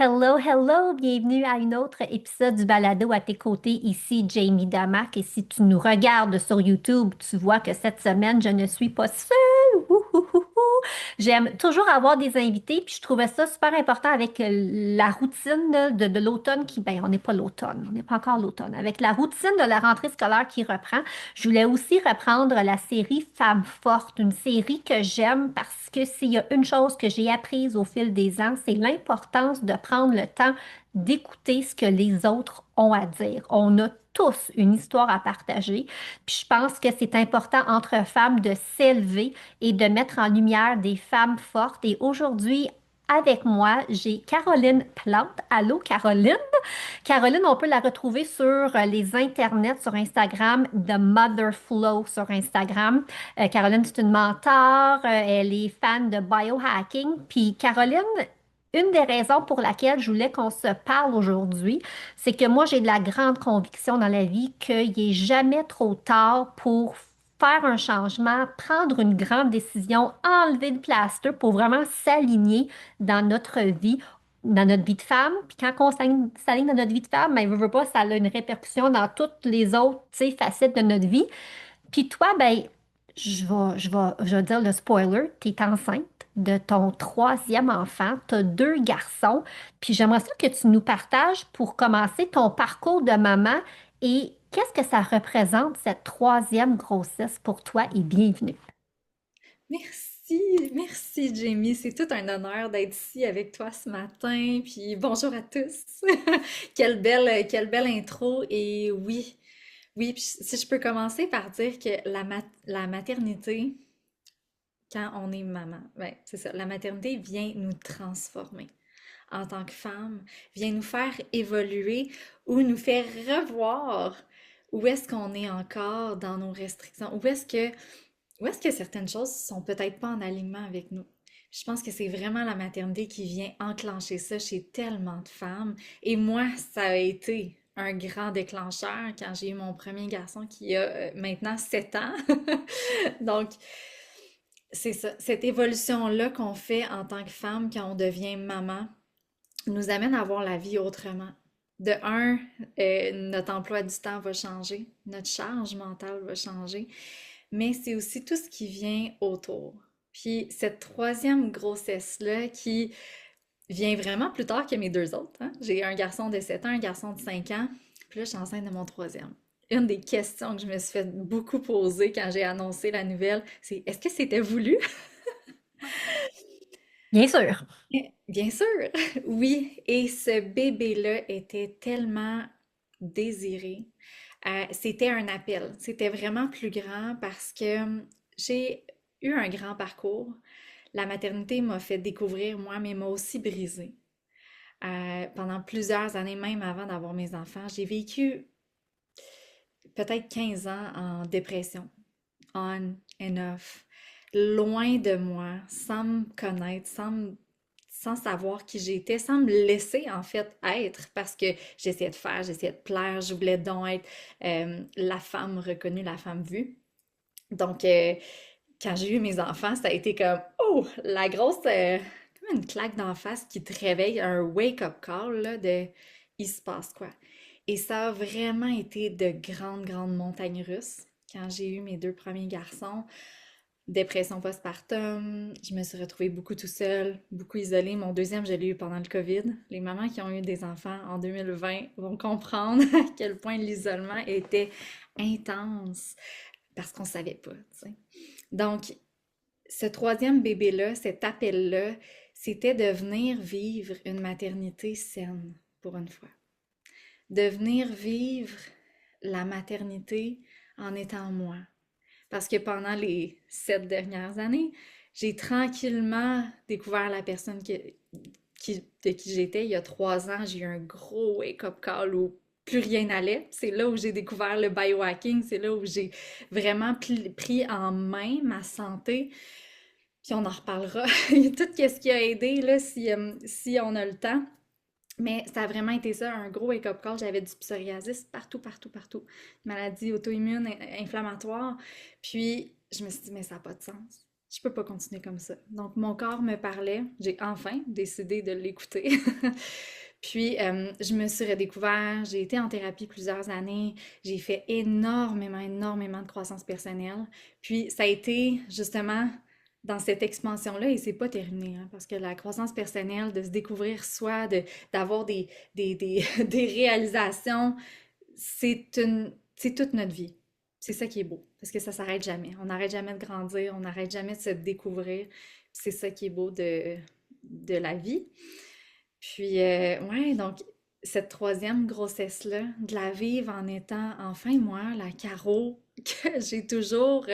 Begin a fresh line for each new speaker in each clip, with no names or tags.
Hello, hello, bienvenue à un autre épisode du Balado à tes côtés. Ici Jamie Damac et si tu nous regardes sur YouTube, tu vois que cette semaine, je ne suis pas seule. Ouh. J'aime toujours avoir des invités, puis je trouvais ça super important avec la routine là, de l'automne on n'est pas l'automne, on n'est pas encore l'automne. Avec la routine de la rentrée scolaire qui reprend, je voulais aussi reprendre la série Femmes fortes, une série que j'aime parce que s'il y a une chose que j'ai apprise au fil des ans, c'est l'importance de prendre le temps d'écouter ce que les autres ont à dire. On a tous une histoire à partager, puis je pense que c'est important entre femmes de s'élever et de mettre en lumière des femmes fortes. Et aujourd'hui, avec moi, j'ai Caroline Plante. Allô, Caroline? Caroline, on peut la retrouver sur les internets, sur Instagram, The Mother Flow sur Instagram. Caroline, c'est une mentor, elle est fan de biohacking. Puis Caroline, une des raisons pour laquelle je voulais qu'on se parle aujourd'hui, c'est que moi, j'ai de la grande conviction dans la vie qu'il n'est jamais trop tard pour faire un changement, prendre une grande décision, enlever le plaster pour vraiment s'aligner dans notre vie de femme. Puis quand on s'aligne dans notre vie de femme, ben, veut pas, ça a une répercussion dans toutes les autres, tu sais, facettes de notre vie. Puis toi, ben, je vais dire le spoiler, tu es enceinte de ton troisième enfant, tu as deux garçons. Puis j'aimerais ça que tu nous partages pour commencer ton parcours de maman et qu'est-ce que ça représente, cette troisième grossesse pour toi et bienvenue.
Merci Jamie, c'est tout un honneur d'être ici avec toi ce matin, puis bonjour à tous. Quelle belle intro et oui, puis si je peux commencer par dire que la maternité, quand on est maman, ben, c'est ça, la maternité vient nous transformer en tant que femme, vient nous faire évoluer ou nous faire revoir où est-ce qu'on est encore dans nos restrictions, où est-ce que certaines choses sont peut-être pas en alignement avec nous. Je pense que c'est vraiment la maternité qui vient enclencher ça chez tellement de femmes. Et moi, ça a été un grand déclencheur quand j'ai eu mon premier garçon qui a maintenant 7 ans. Donc, c'est ça, cette évolution-là qu'on fait en tant que femme quand on devient maman nous amène à voir la vie autrement. De un, notre emploi du temps va changer, notre charge mentale va changer, mais c'est aussi tout ce qui vient autour. Puis cette troisième grossesse-là qui vient vraiment plus tard que mes deux autres, hein. J'ai un garçon de 7 ans, un garçon de 5 ans, puis là je suis enceinte de mon troisième. Une des questions que je me suis fait beaucoup poser quand j'ai annoncé la nouvelle, c'est est-ce que c'était voulu?
Bien sûr.
Bien sûr, oui. Et ce bébé-là était tellement désiré. C'était un appel. C'était vraiment plus grand parce que j'ai eu un grand parcours. La maternité m'a fait découvrir moi, mais m'a aussi brisé. Pendant plusieurs années, même avant d'avoir mes enfants, j'ai vécu peut-être 15 ans en dépression, on and off, loin de moi, sans me connaître, sans savoir qui j'étais, sans me laisser en fait être, parce que j'essayais de plaire, je voulais donc être la femme reconnue, la femme vue. Donc, quand j'ai eu mes enfants, ça a été comme, oh, la grosse, comme une claque d'en face qui te réveille, un wake-up call, là, de, il se passe quoi? Et ça a vraiment été de grandes montagnes russes. Quand j'ai eu mes deux premiers garçons, dépression postpartum, je me suis retrouvée beaucoup tout seule, beaucoup isolée. Mon deuxième, je l'ai eu pendant le COVID. Les mamans qui ont eu des enfants en 2020 vont comprendre à quel point l'isolement était intense parce qu'on savait pas, tu sais. Donc, ce troisième bébé-là, cet appel-là, c'était de venir vivre une maternité saine pour une fois. De venir vivre la maternité en étant moi. Parce que pendant les 7 dernières années, j'ai tranquillement découvert la personne de qui j'étais. Il y a 3 ans, j'ai eu un gros wake-up call où plus rien n'allait. C'est là où j'ai découvert le biohacking. C'est là où j'ai vraiment pris en main ma santé. Puis on en reparlera. Tout ce qui a aidé, là, si on a le temps. Mais ça a vraiment été ça, un gros wake-up call. J'avais du psoriasis partout. Maladie auto-immune, inflammatoire. Puis je me suis dit, mais ça n'a pas de sens. je peux pas continuer comme ça. Donc, mon corps me parlait. J'ai enfin décidé de l'écouter. Puis, je me suis redécouvert. J'ai été en thérapie plusieurs années. J'ai fait énormément, énormément de croissance personnelle. Puis, ça a été justement dans cette expansion-là, et c'est pas terminé, hein, parce que la croissance personnelle, de se découvrir soi, d'avoir des réalisations, c'est toute notre vie. C'est ça qui est beau, parce que ça s'arrête jamais. On n'arrête jamais de grandir, on n'arrête jamais de se découvrir. C'est ça qui est beau de la vie. Puis, ouais, donc, cette troisième grossesse-là, de la vivre en étant enfin moi, la Caro, que j'ai toujours,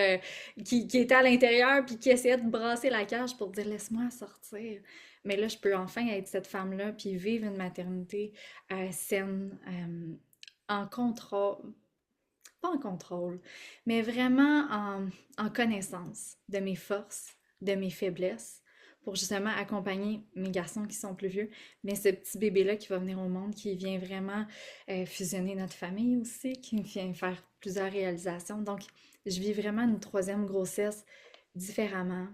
qui était à l'intérieur, puis qui essayait de brasser la cage pour dire laisse-moi sortir. Mais là, je peux enfin être cette femme-là, puis vivre une maternité saine, en contrôle, pas en contrôle, mais vraiment en connaissance de mes forces, de mes faiblesses, pour justement accompagner mes garçons qui sont plus vieux, mais ce petit bébé-là qui va venir au monde, qui vient vraiment fusionner notre famille aussi, qui vient faire plusieurs réalisations. Donc, je vis vraiment une troisième grossesse différemment.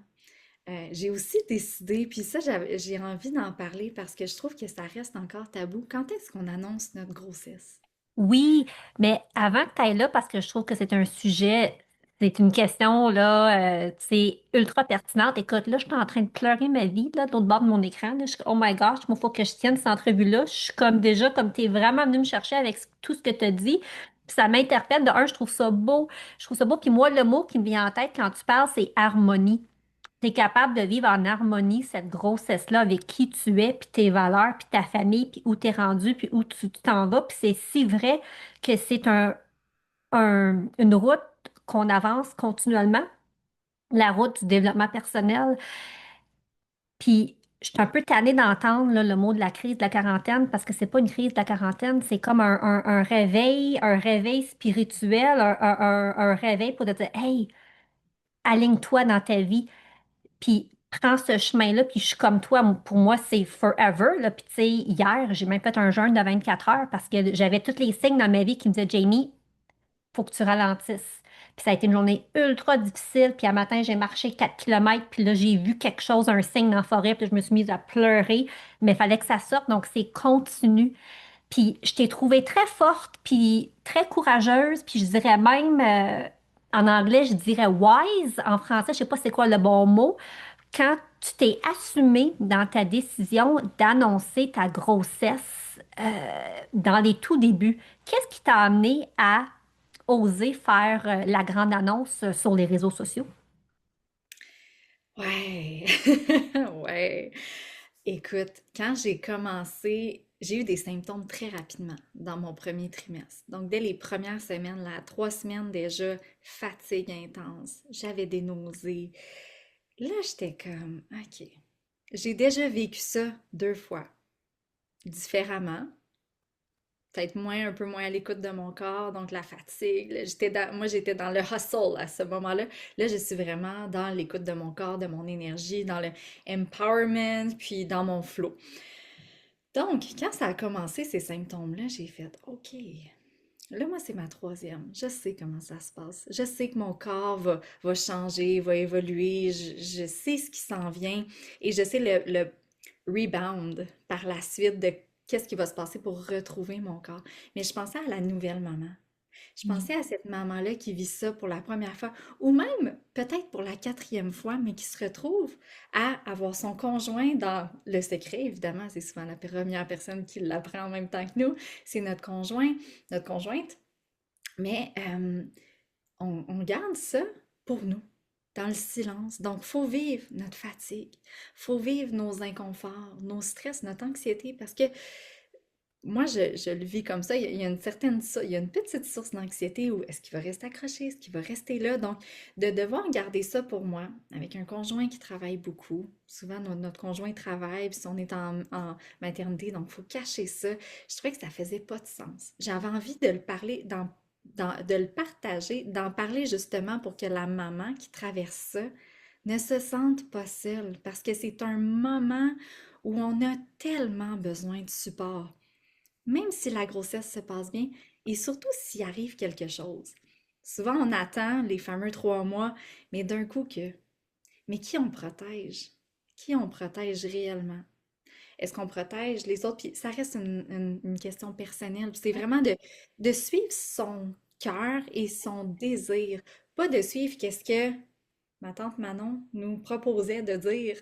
J'ai aussi décidé, puis ça, j'ai envie d'en parler parce que je trouve que ça reste encore tabou. Quand est-ce qu'on annonce notre grossesse?
Oui, mais avant que tu ailles là, parce que je trouve que c'est un sujet, c'est une question là, c'est ultra pertinente. Écoute, là, je suis en train de pleurer ma vie là, de l'autre bord de mon écran. Là. Oh my gosh, il faut que je tienne cette entrevue-là. Je suis comme déjà, comme tu es vraiment venu me chercher avec tout ce que tu as dit. Puis ça m'interpelle. De un, je trouve ça beau. Je trouve ça beau. Puis moi, le mot qui me vient en tête quand tu parles, c'est harmonie. Tu es capable de vivre en harmonie cette grossesse-là avec qui tu es, puis tes valeurs, puis ta famille, puis où tu es rendu, puis où tu t'en vas. Puis c'est si vrai que c'est une route qu'on avance continuellement, la route du développement personnel. Puis je suis un peu tannée d'entendre là, le mot de la crise de la quarantaine parce que c'est pas une crise de la quarantaine, c'est comme un réveil spirituel, un réveil pour te dire, hey, aligne-toi dans ta vie. Puis prends ce chemin-là, puis je suis comme toi, pour moi, c'est forever, là. Puis tu sais, hier, j'ai même fait un jeûne de 24 heures parce que j'avais tous les signes dans ma vie qui me disaient, Jamie, faut que tu ralentisses. Puis ça a été une journée ultra difficile, puis un matin, j'ai marché 4 kilomètres, puis là, j'ai vu quelque chose, un signe dans la forêt, puis je me suis mise à pleurer, mais il fallait que ça sorte, donc c'est continu. Puis je t'ai trouvée très forte, puis très courageuse, puis je dirais même, en anglais, je dirais wise, en français, je sais pas c'est quoi le bon mot, quand tu t'es assumé dans ta décision d'annoncer ta grossesse dans les tout débuts, qu'est-ce qui t'a amené à oser faire la grande annonce sur les réseaux sociaux?
Ouais, ouais. Écoute, quand j'ai commencé, j'ai eu des symptômes très rapidement dans mon premier trimestre. Donc, dès les premières semaines, là, 3 semaines déjà, fatigue intense, j'avais des nausées. Là, j'étais comme, OK, j'ai déjà vécu ça 2 fois, différemment. Peut-être moins, un peu moins à l'écoute de mon corps, donc la fatigue. Là, moi, j'étais dans le hustle à ce moment-là. Là, je suis vraiment dans l'écoute de mon corps, de mon énergie, dans le empowerment, puis dans mon flow. Donc, quand ça a commencé, ces symptômes-là, j'ai fait OK. Là, moi, c'est ma troisième. Je sais comment ça se passe. Je sais que mon corps va changer, va évoluer. Je sais ce qui s'en vient et je sais le rebound par la suite de qu'est-ce qui va se passer pour retrouver mon corps. Mais je pensais à la nouvelle maman. Je pensais à cette maman-là qui vit ça pour la première fois, ou même peut-être pour la quatrième fois, mais qui se retrouve à avoir son conjoint dans le secret, évidemment, c'est souvent la première personne qui l'apprend en même temps que nous, c'est notre conjoint, notre conjointe, mais on garde ça pour nous, dans le silence. Donc, il faut vivre notre fatigue, il faut vivre nos inconforts, nos stress, notre anxiété, parce que moi, je le vis comme ça. Il y a une il y a une petite source d'anxiété où est-ce qu'il va rester accroché, est-ce qu'il va rester là? Donc, de devoir garder ça pour moi, avec un conjoint qui travaille beaucoup. Souvent, notre conjoint travaille, puis si on est en maternité, donc il faut cacher ça. Je trouvais que ça faisait pas de sens. J'avais envie de le parler, de le partager, d'en parler justement pour que la maman qui traverse ça ne se sente pas seule, parce que c'est un moment où on a tellement besoin de support même si la grossesse se passe bien et surtout s'il arrive quelque chose. Souvent, on attend les fameux 3 mois, mais d'un coup que Mais qui on protège? Qui on protège réellement? Est-ce qu'on protège les autres? Puis ça reste une question personnelle. Puis c'est vraiment de suivre son cœur et son désir, pas de suivre qu'est-ce que ma tante Manon nous proposait de dire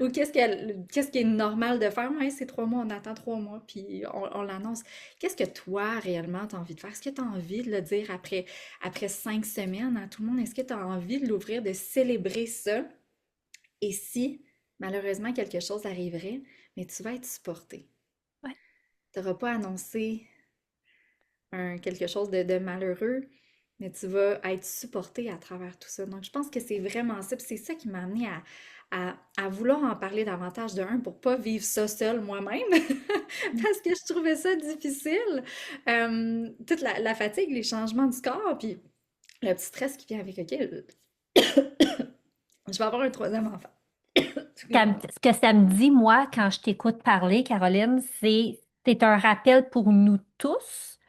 ou qu'est-ce qui est normal de faire. Ouais, c'est 3 mois, on attend 3 mois, puis on l'annonce. Qu'est-ce que toi, réellement, tu as envie de faire? Est-ce que tu as envie de le dire après 5 semaines à tout le monde? Est-ce que tu as envie de l'ouvrir, de célébrer ça? Et si, malheureusement, quelque chose arriverait, mais tu vas être supporté.
Ouais.
Tu n'auras pas annoncé quelque chose de malheureux, mais tu vas être supporté à travers tout ça. Donc, je pense que c'est vraiment ça. Puis c'est ça qui m'a amené à vouloir en parler davantage de un pour pas vivre ça seule moi-même, parce que je trouvais ça difficile. Toute la fatigue, les changements du corps, puis le petit stress qui vient avec, OK, je vais avoir un troisième enfant. Excuse-moi.
Ce que ça me dit, moi, quand je t'écoute parler, Caroline, c'est un rappel pour nous tous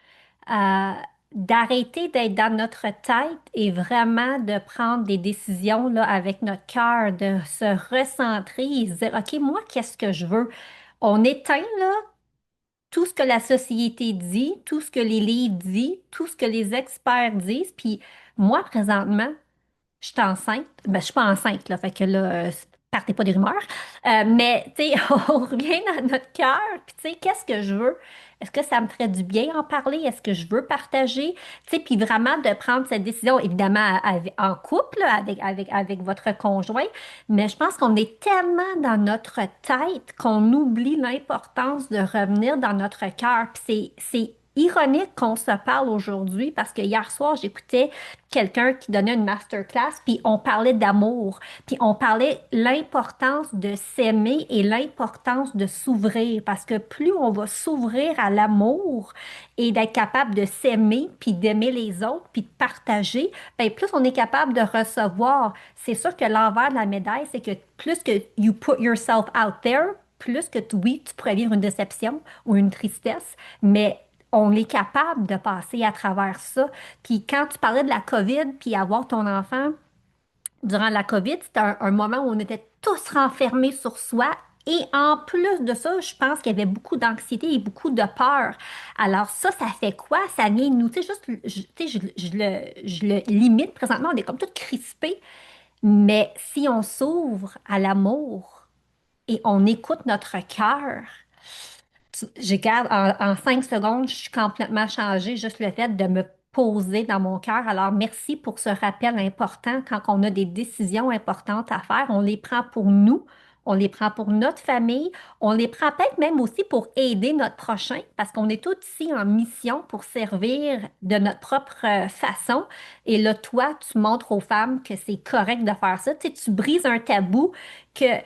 euh, d'arrêter d'être dans notre tête et vraiment de prendre des décisions là, avec notre cœur, de se recentrer et se dire, OK, moi, qu'est-ce que je veux? On éteint là tout ce que la société dit, tout ce que les livres disent, tout ce que les experts disent, puis moi, présentement, je suis enceinte. Ben, je suis pas enceinte, là. Fait que là, partez pas des rumeurs. Mais, tu sais, on revient dans notre cœur. Puis, tu sais, qu'est-ce que je veux? Est-ce que ça me ferait du bien en parler? Est-ce que je veux partager? Tu sais, puis vraiment de prendre cette décision, évidemment, en couple, là, avec votre conjoint. Mais je pense qu'on est tellement dans notre tête qu'on oublie l'importance de revenir dans notre cœur. Puis c'est ironique qu'on se parle aujourd'hui parce que hier soir, j'écoutais quelqu'un qui donnait une masterclass, puis on parlait d'amour, puis on parlait l'importance de s'aimer et l'importance de s'ouvrir, parce que plus on va s'ouvrir à l'amour et d'être capable de s'aimer, puis d'aimer les autres, puis de partager, ben plus on est capable de recevoir. C'est sûr que l'envers de la médaille, c'est que plus que you put yourself out there, plus que oui, tu pourrais vivre une déception ou une tristesse, mais on est capable de passer à travers ça. Puis quand tu parlais de la COVID, puis avoir ton enfant durant la COVID, c'était un moment où on était tous renfermés sur soi. Et en plus de ça, je pense qu'il y avait beaucoup d'anxiété et beaucoup de peur. Alors ça fait quoi? Ça vient de nous, tu sais, juste, tu sais, je le limite présentement, on est comme tout crispé. Mais si on s'ouvre à l'amour et on écoute notre cœur, je garde en 5 secondes, je suis complètement changée, juste le fait de me poser dans mon cœur. Alors, merci pour ce rappel important. Quand on a des décisions importantes à faire, on les prend pour nous, on les prend pour notre famille, on les prend peut-être même aussi pour aider notre prochain, parce qu'on est tous ici en mission pour servir de notre propre façon. Et là, toi, tu montres aux femmes que c'est correct de faire ça. Tu sais, tu brises un tabou que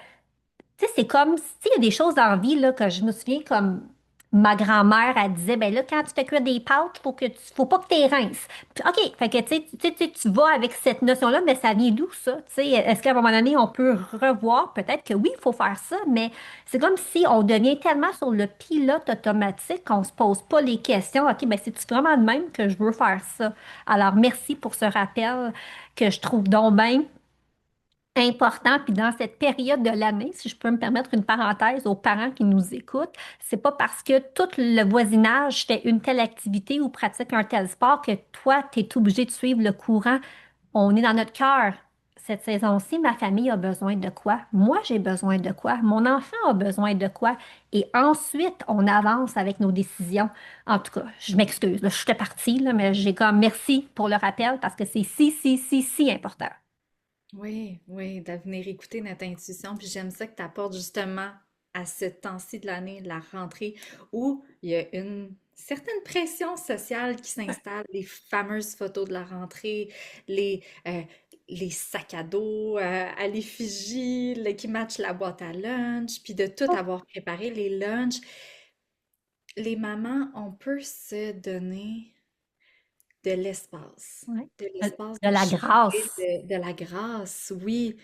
tu sais, c'est comme, s'il y a des choses en vie, là, que je me souviens, comme ma grand-mère, elle disait, ben là, quand tu fais cuire des pâtes, faut pas que tu les rinces. Puis, OK, fait que, tu vas avec cette notion-là, mais ça vient d'où, ça? Tu sais, est-ce qu'à un moment donné, on peut revoir, peut-être que oui, il faut faire ça, mais c'est comme si on devient tellement sur le pilote automatique qu'on se pose pas les questions. OK, ben c'est vraiment de même que je veux faire ça. Alors, merci pour ce rappel que je trouve donc bien important. Puis dans cette période de l'année, si je peux me permettre une parenthèse aux parents qui nous écoutent, c'est pas parce que tout le voisinage fait une telle activité ou pratique un tel sport que toi, tu es obligé de suivre le courant. On est dans notre cœur. Cette saison-ci, ma famille a besoin de quoi? Moi, j'ai besoin de quoi? Mon enfant a besoin de quoi? Et ensuite, on avance avec nos décisions. En tout cas, je m'excuse, là, je suis partie, là, mais j'ai comme merci pour le rappel parce que c'est si important.
Oui, oui, de venir écouter notre intuition. Puis j'aime ça que tu apportes justement à ce temps-ci de l'année, la rentrée, où il y a une certaine pression sociale qui s'installe, les fameuses photos de la rentrée, les, euh, les sacs à dos à l'effigie, qui matchent la boîte à lunch, puis de tout avoir préparé, les lunchs. Les mamans, on peut se donner de l'espace,
Ouais.
de
De,
l'espace
de
de
la
changer,
grâce.
de la grâce. Oui,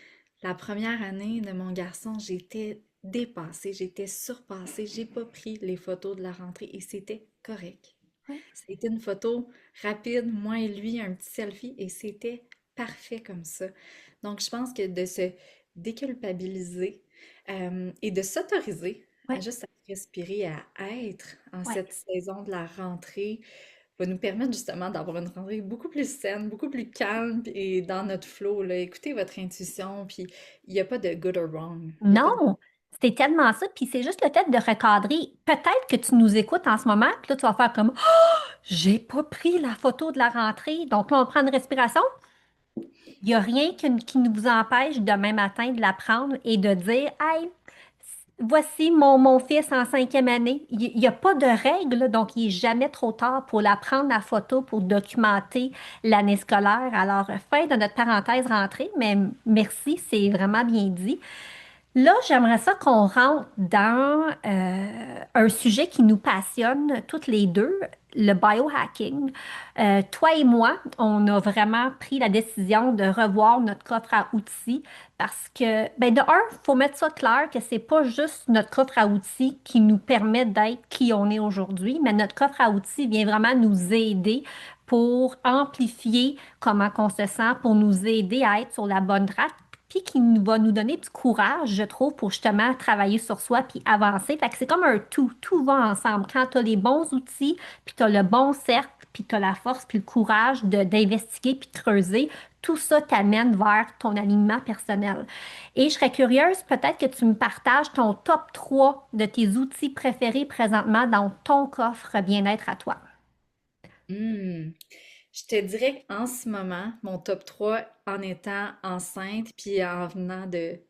la première année de mon garçon, j'étais dépassée, j'étais surpassée, j'ai pas pris les photos de la rentrée et c'était correct.
Ouais.
C'était une photo rapide, moi et lui, un petit selfie et c'était parfait comme ça. Donc, je pense que de se déculpabiliser et de s'autoriser à
Ouais,
juste respirer, à être en
ouais.
cette saison de la rentrée, va nous permettre justement d'avoir une rentrée beaucoup plus saine, beaucoup plus calme et dans notre flow, là. Écoutez votre intuition, puis il n'y a pas de good or wrong. Il n'y a pas de...
Non, c'est tellement ça. Puis c'est juste le fait de recadrer. Peut-être que tu nous écoutes en ce moment, puis là, tu vas faire comme j'ai pas pris la photo de la rentrée. Donc là, on prend une respiration. Il n'y a rien qui nous empêche demain matin de la prendre et de dire hey, voici mon fils en cinquième année. Il n'y a pas de règle, donc il n'est jamais trop tard pour la prendre la photo pour documenter l'année scolaire. Alors, fin de notre parenthèse rentrée, mais merci, c'est vraiment bien dit. Là, j'aimerais ça qu'on rentre dans un sujet qui nous passionne toutes les deux, le biohacking. Toi et moi, on a vraiment pris la décision de revoir notre coffre à outils parce que, ben de un, il faut mettre ça clair que c'est pas juste notre coffre à outils qui nous permet d'être qui on est aujourd'hui, mais notre coffre à outils vient vraiment nous aider pour amplifier comment on se sent, pour nous aider à être sur la bonne track puis qui va nous donner du courage, je trouve, pour justement travailler sur soi puis avancer. Fait que c'est comme un tout va ensemble. Quand tu as les bons outils, puis tu as le bon cercle, puis tu as la force puis le courage d'investiguer puis de creuser, tout ça t'amène vers ton alignement personnel. Et je serais curieuse, peut-être que tu me partages ton top 3 de tes outils préférés présentement dans ton coffre bien-être à toi.
Hmm. Je te dirais qu'en ce moment, mon top 3 en étant enceinte puis en venant de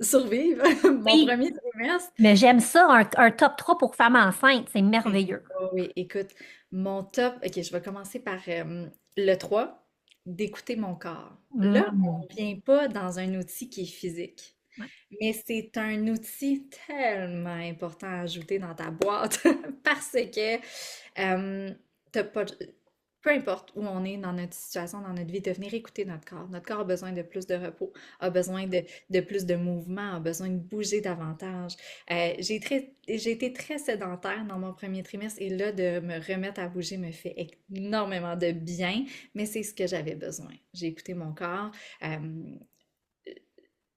survivre mon
Oui,
premier trimestre.
mais j'aime ça, un top 3 pour femmes enceintes, c'est merveilleux.
Oh oui, écoute, mon top, ok, je vais commencer par le 3, d'écouter mon corps. Là,
Mm.
on vient pas dans un outil qui est physique, mais c'est un outil tellement important à ajouter dans ta boîte parce que t'as pas, peu importe où on est dans notre situation, dans notre vie, de venir écouter notre corps. Notre corps a besoin de plus de repos, a besoin de plus de mouvement, a besoin de bouger davantage. J'ai été très sédentaire dans mon premier trimestre et là, de me remettre à bouger me fait énormément de bien, mais c'est ce que j'avais besoin. J'ai écouté mon corps. Euh,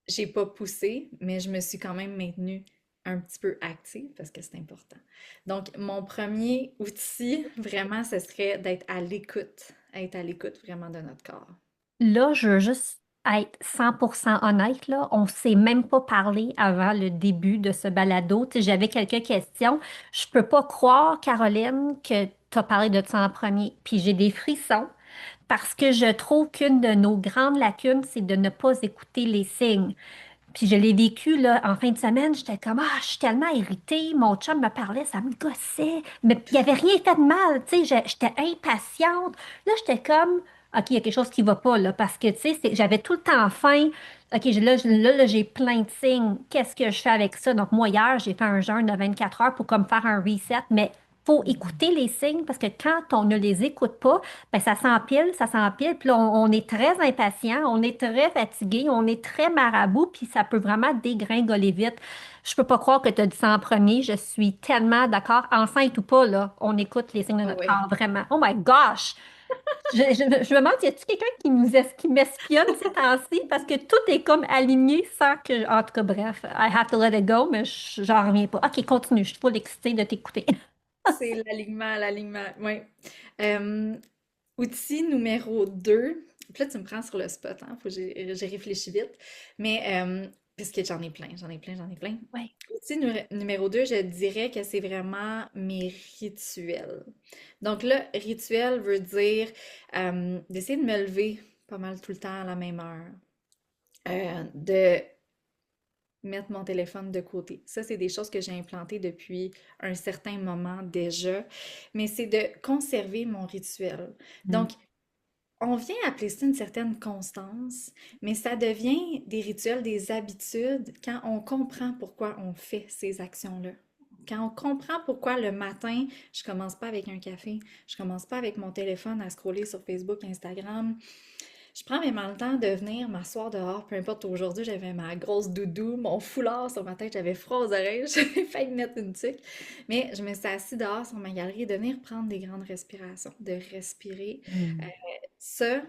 j'ai pas poussé, mais je me suis quand même maintenue un petit peu active parce que c'est important. Donc, mon premier outil, vraiment, ce serait d'être à l'écoute, être à l'écoute vraiment de notre corps.
Là, je veux juste être 100% honnête, là. On ne s'est même pas parlé avant le début de ce balado. Tu sais, j'avais quelques questions. Je peux pas croire, Caroline, que tu as parlé de ça en premier. Puis j'ai des frissons parce que je trouve qu'une de nos grandes lacunes, c'est de ne pas écouter les signes. Puis je l'ai vécu là, en fin de semaine, j'étais comme je suis tellement irritée, mon chum me parlait, ça me gossait, mais il n'y avait rien fait de mal, tu sais, j'étais impatiente. Là, j'étais comme OK, il y a quelque chose qui va pas là parce que tu sais, j'avais tout le temps faim. OK, là, j'ai plein de signes. Qu'est-ce que je fais avec ça? Donc moi hier, j'ai fait un jeûne de 24 heures pour comme faire un reset, mais faut
Mhm.
écouter les signes parce que quand on ne les écoute pas, ben, ça s'empile, puis là, on est très impatient, on est très fatigué, on est très marabout, puis ça peut vraiment dégringoler vite. Je peux pas croire que tu as dit ça en premier, je suis tellement d'accord, enceinte ou pas, là, on écoute les signes de
Ah
notre
ouais,
corps, vraiment. Oh my gosh! Je me demande, y a-t-il quelqu'un qui m'espionne ces temps-ci? Parce que tout est comme aligné sans que... En tout cas, bref, I have to let it go, mais j'en reviens pas. OK, continue, je suis trop excitée de t'écouter.
c'est l'alignement, oui. Euh, Outil numéro 2. Puis là, tu me prends sur le spot, hein, faut que j'ai réfléchi vite. Mais, puisque j'en ai plein.
Ouais.
Outil numéro 2, je dirais que c'est vraiment mes rituels. Donc là, rituel veut dire d'essayer de me lever pas mal tout le temps à la même heure. De mettre mon téléphone de côté. Ça, c'est des choses que j'ai implantées depuis un certain moment déjà, mais c'est de conserver mon rituel. Donc, on vient appeler ça une certaine constance, mais ça devient des rituels, des habitudes quand on comprend pourquoi on fait ces actions-là. Quand on comprend pourquoi le matin, je commence pas avec un café, je commence pas avec mon téléphone à scroller sur Facebook, Instagram. Je prends vraiment le temps de venir m'asseoir dehors, peu importe aujourd'hui, j'avais ma grosse doudou, mon foulard sur ma tête, j'avais froid aux oreilles, j'avais failli mettre une tuque, mais je me suis assise dehors sur ma galerie, de venir prendre des grandes respirations, de respirer. Euh,
Mm.
Ça,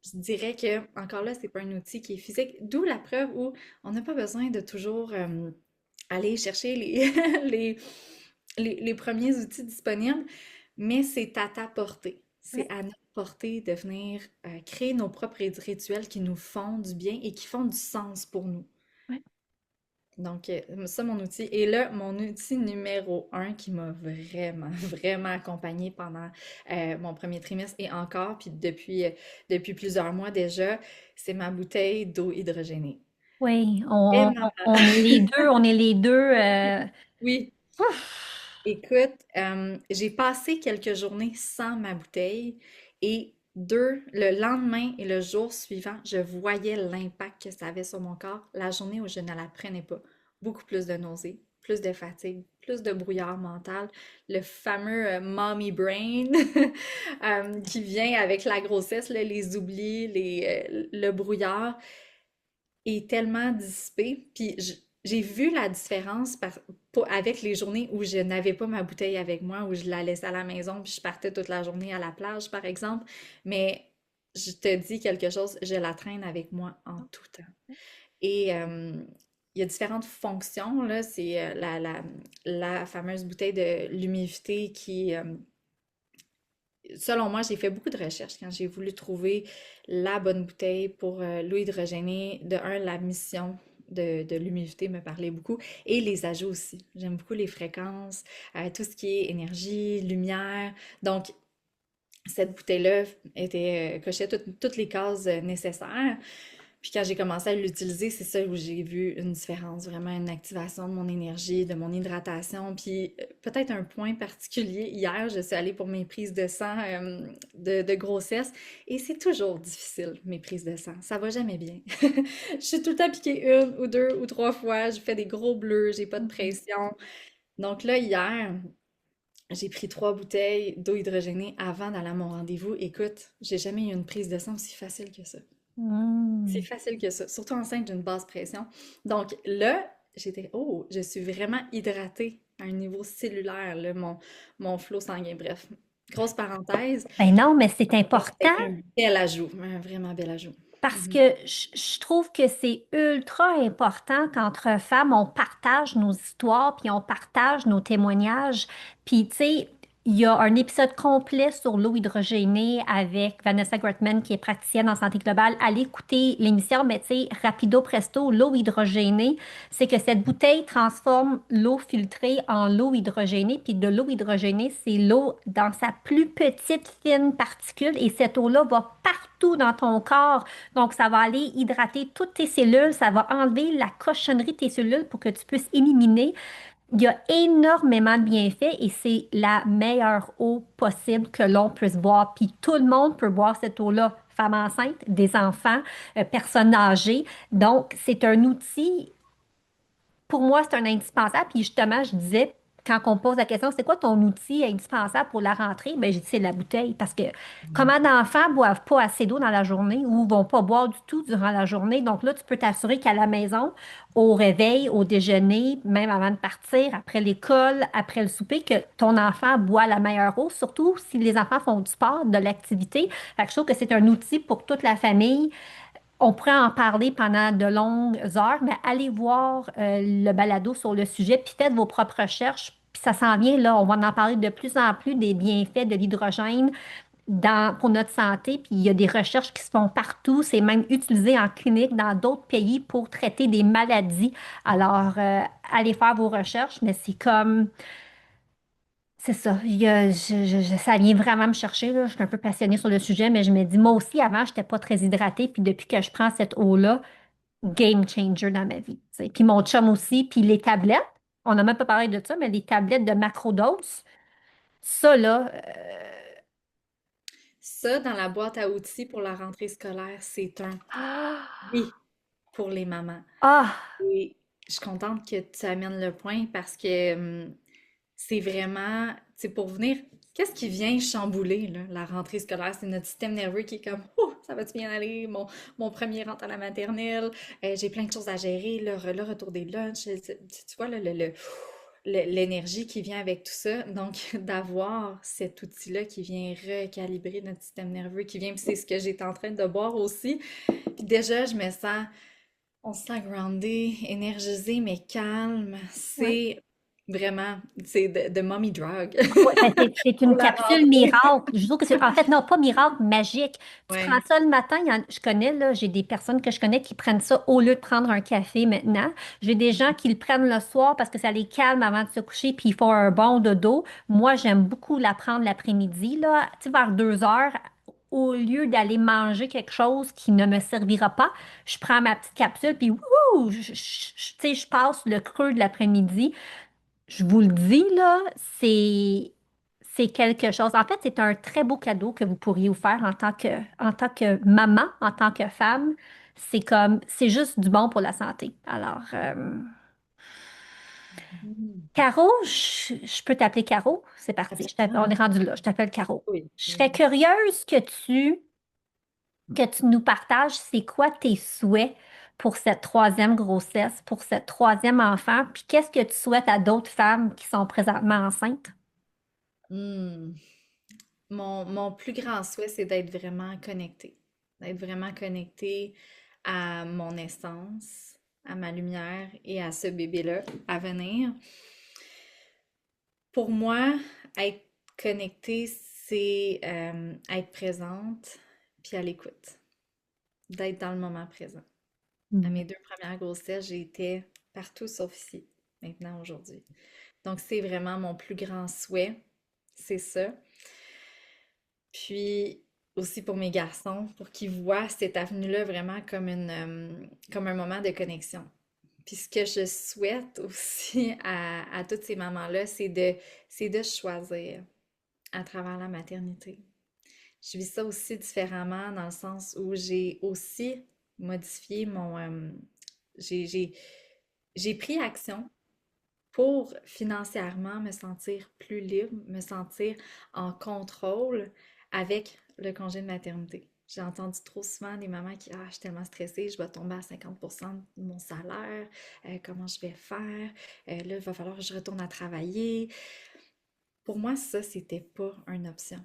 je dirais que, encore là, c'est pas un outil qui est physique, d'où la preuve où on n'a pas besoin de toujours aller chercher les, les premiers outils disponibles, mais c'est à ta portée. C'est
Ouais,
à notre portée de venir créer nos propres rituels qui nous font du bien et qui font du sens pour nous.
ouais.
Donc, ça, mon outil. Et là, mon outil numéro un qui m'a vraiment, vraiment accompagnée pendant mon premier trimestre et encore, puis depuis plusieurs mois déjà, c'est ma bouteille d'eau hydrogénée.
Oui,
Et
on est les deux, on est les deux.
oui,
Ouf!
écoute, j'ai passé quelques journées sans ma bouteille et le lendemain et le jour suivant, je voyais l'impact que ça avait sur mon corps. La journée où je ne la prenais pas, beaucoup plus de nausées, plus de fatigue, plus de brouillard mental, le fameux mommy brain qui vient avec la grossesse, là, les oublis, le brouillard est tellement dissipé. Puis j'ai vu la différence avec les journées où je n'avais pas ma bouteille avec moi, où je la laissais à la maison, puis je partais toute la journée à la plage, par exemple. Mais je te dis quelque chose, je la traîne avec moi en tout temps. Et il y a différentes fonctions, là. C'est la fameuse bouteille de l'humidité qui, selon moi, j'ai fait beaucoup de recherches quand j'ai voulu trouver la bonne bouteille pour l'eau hydrogénée. De un, la mission de l'humidité me parlait beaucoup et les ajouts aussi. J'aime beaucoup les fréquences, tout ce qui est énergie, lumière. Donc, cette bouteille-là cochait toutes les cases nécessaires. Puis quand j'ai commencé à l'utiliser, c'est ça où j'ai vu une différence, vraiment une activation de mon énergie, de mon hydratation. Puis peut-être un point particulier, hier, je suis allée pour mes prises de sang de grossesse et c'est toujours difficile, mes prises de sang. Ça va jamais bien. Je suis tout le temps piquée une ou deux ou trois fois, je fais des gros bleus, j'ai pas de pression. Donc là, hier, j'ai pris 3 bouteilles d'eau hydrogénée avant d'aller à mon rendez-vous. Écoute, j'ai jamais eu une prise de sang aussi facile que ça. C'est
Hmm.
facile que ça, surtout enceinte d'une basse pression. Donc là, oh, je suis vraiment hydratée à un niveau cellulaire, là, mon flot sanguin. Bref, grosse parenthèse.
Ben non, mais c'est
Mais
important.
c'était un bel ajout, un vraiment bel ajout.
Parce
Mhm.
que je trouve que c'est ultra important qu'entre femmes, on partage nos histoires, puis on partage nos témoignages. Puis, tu sais, il y a un épisode complet sur l'eau hydrogénée avec Vanessa Gretman, qui est praticienne en santé globale. Allez écouter l'émission, mais tu sais, rapido presto, l'eau hydrogénée, c'est que cette bouteille transforme l'eau filtrée en l'eau hydrogénée. Puis de l'eau hydrogénée, c'est l'eau dans sa plus petite fine particule. Et cette eau-là va partout dans ton corps, donc, ça va aller hydrater toutes tes cellules, ça va enlever la cochonnerie de tes cellules pour que tu puisses éliminer. Il y a énormément de bienfaits et c'est la meilleure eau possible que l'on puisse boire. Puis tout le monde peut boire cette eau-là, femmes enceintes, des enfants, personnes âgées. Donc, c'est un outil pour moi, c'est un indispensable. Puis justement, je disais, quand on pose la question, c'est quoi ton outil indispensable pour la rentrée? Ben, j'ai dit, c'est la bouteille. Parce que comment d'enfants boivent pas assez d'eau dans la journée ou vont pas boire du tout durant la journée? Donc là, tu peux t'assurer qu'à la maison, au réveil, au déjeuner, même avant de partir, après l'école, après le souper, que ton enfant boit la meilleure eau, surtout si les enfants font du sport, de l'activité. Fait que je trouve que c'est un outil pour toute la famille. On pourrait en parler pendant de longues heures, mais allez voir le balado sur le sujet, puis faites vos propres recherches. Puis ça s'en vient, là, on va en parler de plus en plus des bienfaits de l'hydrogène pour notre santé. Puis il y a des recherches qui se font partout. C'est même utilisé en clinique dans d'autres pays pour traiter des maladies. Alors, allez faire vos recherches, mais c'est comme c'est ça. Ça vient vraiment me chercher, là. Je suis un peu passionnée sur le sujet, mais je me dis, moi aussi, avant, je n'étais pas très hydratée. Puis depuis que je prends cette eau-là, game changer dans ma vie. Tu sais. Puis mon chum aussi. Puis les tablettes, on n'a même pas parlé de ça, mais les tablettes de macrodose, ça, là,
Ça, dans la boîte à outils pour la rentrée scolaire, c'est un oui pour les mamans.
ah,
Et je suis contente que tu amènes le point parce que c'est vraiment, c'est pour venir. Qu'est-ce qui vient chambouler, là, la rentrée scolaire? C'est notre système nerveux qui est comme, oh, ça va-tu bien aller? Mon premier rentre à la maternelle, j'ai plein de choses à gérer, le retour des lunchs, tu vois, l'énergie qui vient avec tout ça. Donc, d'avoir cet outil-là qui vient recalibrer notre système nerveux, qui vient, puis c'est ce que j'étais en train de boire aussi. Puis déjà, on se sent groundé, énergisé, mais calme.
Ouais.
C'est de mommy drug
Ouais, ben, c'est
pour
une
la
capsule
rentrée.
miracle. Je trouve que c'est, en fait, non, pas miracle, magique. Tu prends
Ouais.
ça le matin, je connais, là, j'ai des personnes que je connais qui prennent ça au lieu de prendre un café maintenant. J'ai des gens qui le prennent le soir parce que ça les calme avant de se coucher, puis ils font un bon dodo. Moi, j'aime beaucoup la prendre l'après-midi, là, tu sais, vers 2 heures. Au lieu d'aller manger quelque chose qui ne me servira pas, je prends ma petite capsule, puis wouhou, tu sais, je passe le creux de l'après-midi. Je vous le dis, là, c'est quelque chose. En fait, c'est un très beau cadeau que vous pourriez vous faire en tant que maman, en tant que femme. C'est juste du bon pour la santé. Alors,
Mhm.
Caro, je peux t'appeler Caro? C'est parti. On
Absolument.
est rendu là. Je t'appelle Caro.
Oui.
Je
Oui.
serais curieuse que tu nous partages c'est quoi tes souhaits pour cette troisième grossesse, pour cette troisième enfant, puis qu'est-ce que tu souhaites à d'autres femmes qui sont présentement enceintes?
Hmm. Mon plus grand souhait, c'est d'être vraiment connectée à mon essence, à ma lumière et à ce bébé-là à venir. Pour moi, être connectée, c'est être présente puis à l'écoute, d'être dans le moment présent. À mes deux premières grossesses, j'étais partout sauf ici, maintenant, aujourd'hui. Donc, c'est vraiment mon plus grand souhait, c'est ça. Puis aussi pour mes garçons, pour qu'ils voient cette avenue-là vraiment comme un moment de connexion. Puis ce que je souhaite aussi à toutes ces mamans-là, c'est de choisir à travers la maternité. Je vis ça aussi différemment dans le sens où j'ai aussi modifié j'ai, j'ai, j'ai pris action pour financièrement me sentir plus libre, me sentir en contrôle avec le congé de maternité. J'ai entendu trop souvent des mamans qui, ah, je suis tellement stressée, je vais tomber à 50% de mon salaire, comment je vais faire, là, il va falloir que je retourne à travailler. Pour moi, ça, c'était pas une option.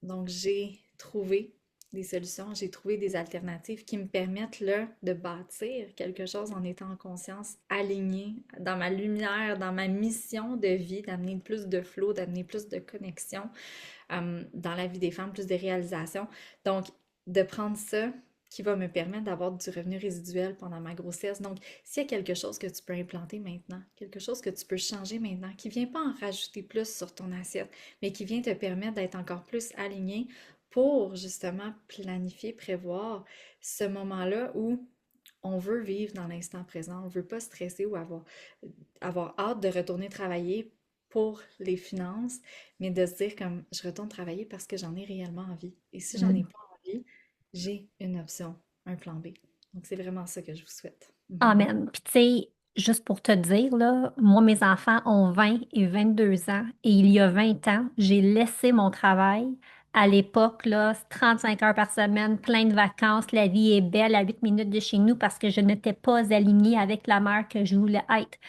Donc, j'ai trouvé des solutions, j'ai trouvé des alternatives qui me permettent là de bâtir quelque chose en étant en conscience, alignée dans ma lumière, dans ma mission de vie, d'amener plus de flow, d'amener plus de connexion dans la vie des femmes, plus de réalisation. Donc, de prendre ça qui va me permettre d'avoir du revenu résiduel pendant ma grossesse. Donc, s'il y a quelque chose que tu peux implanter maintenant, quelque chose que tu peux changer maintenant, qui ne vient pas en rajouter plus sur ton assiette, mais qui vient te permettre d'être encore plus aligné pour justement planifier, prévoir ce moment-là où on veut vivre dans l'instant présent, on ne veut pas stresser ou avoir hâte de retourner travailler pour les finances, mais de se dire comme je retourne travailler parce que j'en ai réellement envie. Et si j'en ai
Mm.
pas envie, j'ai une option, un plan B. Donc c'est vraiment ça que je vous souhaite. Mhm.
Amen. Puis tu sais, juste pour te dire, là, moi, mes enfants ont 20 et 22 ans et il y a 20 ans, j'ai laissé mon travail. À l'époque, là, 35 heures par semaine, plein de vacances, la vie est belle à 8 minutes de chez nous parce que je n'étais pas alignée avec la mère que je voulais être.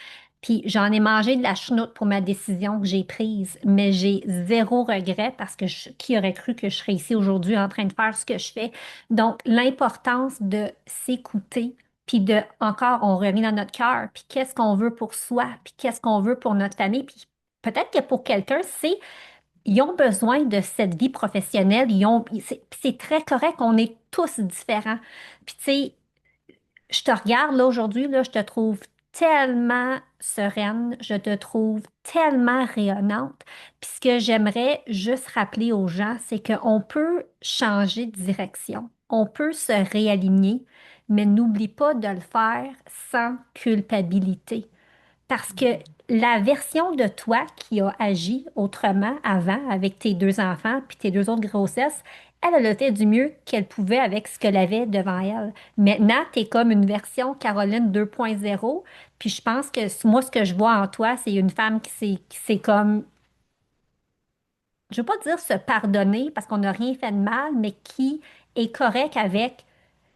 Puis j'en ai mangé de la chenoute pour ma décision que j'ai prise, mais j'ai zéro regret parce que qui aurait cru que je serais ici aujourd'hui en train de faire ce que je fais. Donc, l'importance de s'écouter, puis encore, on revient dans notre cœur, puis qu'est-ce qu'on veut pour soi, puis qu'est-ce qu'on veut pour notre famille, puis peut-être que pour quelqu'un, ils ont besoin de cette vie professionnelle, c'est très correct, on est tous différents. Puis tu sais, je te regarde là aujourd'hui, là, je te trouve tellement sereine, je te trouve tellement rayonnante. Puis ce que j'aimerais juste rappeler aux gens, c'est qu'on peut changer de direction, on peut se réaligner, mais n'oublie pas de le faire sans culpabilité. Parce que la version de toi qui a agi autrement avant avec tes deux enfants puis tes deux autres grossesses, elle a fait du mieux qu'elle pouvait avec ce qu'elle avait devant elle. Maintenant, tu es comme une version Caroline 2.0. Puis je pense que moi, ce que je vois en toi, c'est une femme qui s'est comme, je veux pas dire se pardonner parce qu'on n'a rien fait de mal, mais qui est correcte avec.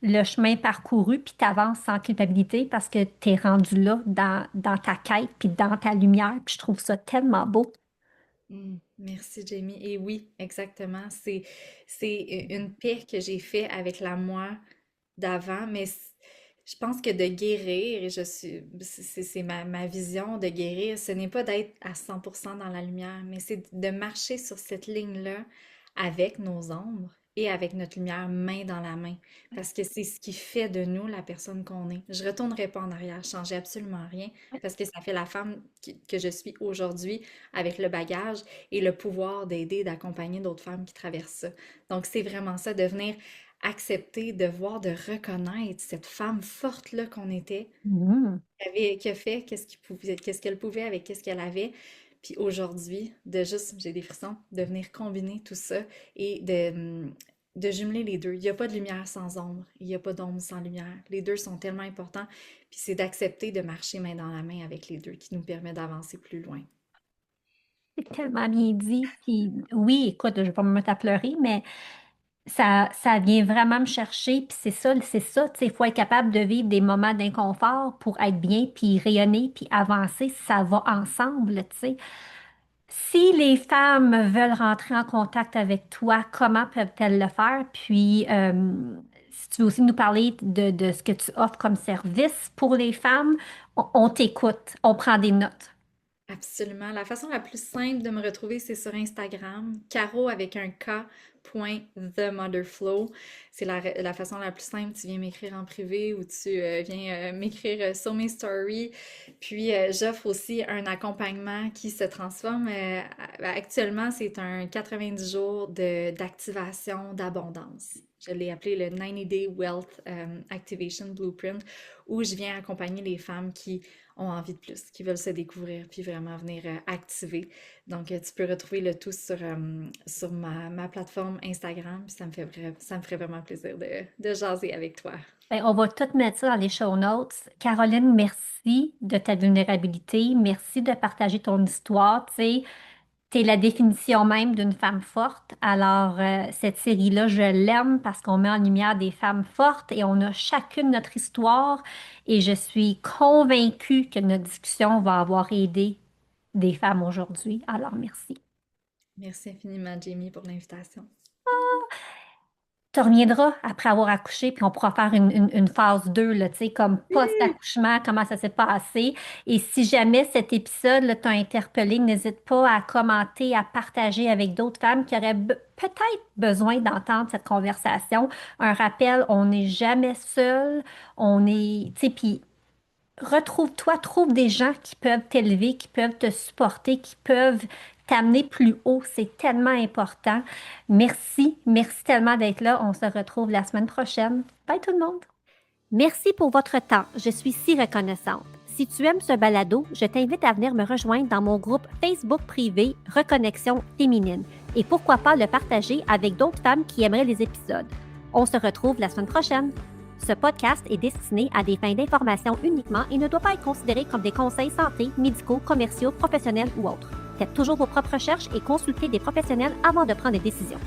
le chemin parcouru, puis tu avances sans culpabilité parce que tu es rendu là dans ta quête, puis dans ta lumière, puis je trouve ça tellement beau.
Merci, Jamie. Et oui, exactement. C'est une paix que j'ai fait avec la moi d'avant, mais je pense que de guérir, et c'est ma vision de guérir, ce n'est pas d'être à 100% dans la lumière, mais c'est de marcher sur cette ligne-là avec nos ombres et avec notre lumière main dans la main, parce que c'est ce qui fait de nous la personne qu'on est. Je retournerai pas en arrière, changer absolument rien, parce que ça fait la femme que je suis aujourd'hui avec le bagage et le pouvoir d'aider, d'accompagner d'autres femmes qui traversent ça. Donc c'est vraiment ça, devenir accepter de voir, de reconnaître cette femme forte-là qu'on était,
Mhm.
qui a fait qu'est-ce qu'elle pouvait avec qu'est-ce qu'elle avait. Puis aujourd'hui, de juste, j'ai des frissons, de venir combiner tout ça et de jumeler les deux. Il n'y a pas de lumière sans ombre, il n'y a pas d'ombre sans lumière. Les deux sont tellement importants. Puis c'est d'accepter de marcher main dans la main avec les deux qui nous permet d'avancer plus loin.
C'est tellement bien dit. Puis oui, écoute, je vais pas me mettre à pleurer, mais ça vient vraiment me chercher. Puis c'est ça, tu sais, il faut être capable de vivre des moments d'inconfort pour être bien, puis rayonner, puis avancer. Ça va ensemble, tu sais. Si les femmes veulent rentrer en contact avec toi, comment peuvent-elles le faire? Puis, si tu veux aussi nous parler de ce que tu offres comme service pour les femmes, on t'écoute, on prend des notes.
Absolument. La façon la plus simple de me retrouver, c'est sur Instagram, Caro avec un K, point The Mother Flow. C'est la façon la plus simple. Tu viens m'écrire en privé ou tu viens m'écrire sur mes stories. Puis j'offre aussi un accompagnement qui se transforme. Actuellement, c'est un 90 jours d'activation d'abondance. Je l'ai appelé le 90-Day Wealth Activation Blueprint, où je viens accompagner les femmes qui ont envie de plus, qui veulent se découvrir, puis vraiment venir activer. Donc, tu peux retrouver le tout sur ma plateforme Instagram, puis ça me ferait vraiment plaisir de jaser avec toi.
Ben, on va tout mettre ça dans les show notes. Caroline, merci de ta vulnérabilité. Merci de partager ton histoire. Tu sais, t'es la définition même d'une femme forte. Alors, cette série-là, je l'aime parce qu'on met en lumière des femmes fortes et on a chacune notre histoire. Et je suis convaincue que notre discussion va avoir aidé des femmes aujourd'hui. Alors, merci.
Merci infiniment, Jamie, pour l'invitation.
Tu reviendras après avoir accouché, puis on pourra faire une phase 2 là, tu sais, comme post-accouchement, comment ça s'est passé. Et si jamais cet épisode t'a interpellé, n'hésite pas à commenter, à partager avec d'autres femmes qui auraient peut-être besoin d'entendre cette conversation. Un rappel, on n'est jamais seul, on est, tu sais, puis retrouve-toi, trouve des gens qui peuvent t'élever, qui peuvent te supporter, qui peuvent t'amener plus haut. C'est tellement important. Merci, merci tellement d'être là. On se retrouve la semaine prochaine. Bye tout le monde. Merci pour votre temps. Je suis si reconnaissante. Si tu aimes ce balado, je t'invite à venir me rejoindre dans mon groupe Facebook privé Reconnexion féminine et pourquoi pas le partager avec d'autres femmes qui aimeraient les épisodes. On se retrouve la semaine prochaine. Ce podcast est destiné à des fins d'information uniquement et ne doit pas être considéré comme des conseils santé, médicaux, commerciaux, professionnels ou autres. Faites toujours vos propres recherches et consultez des professionnels avant de prendre des décisions.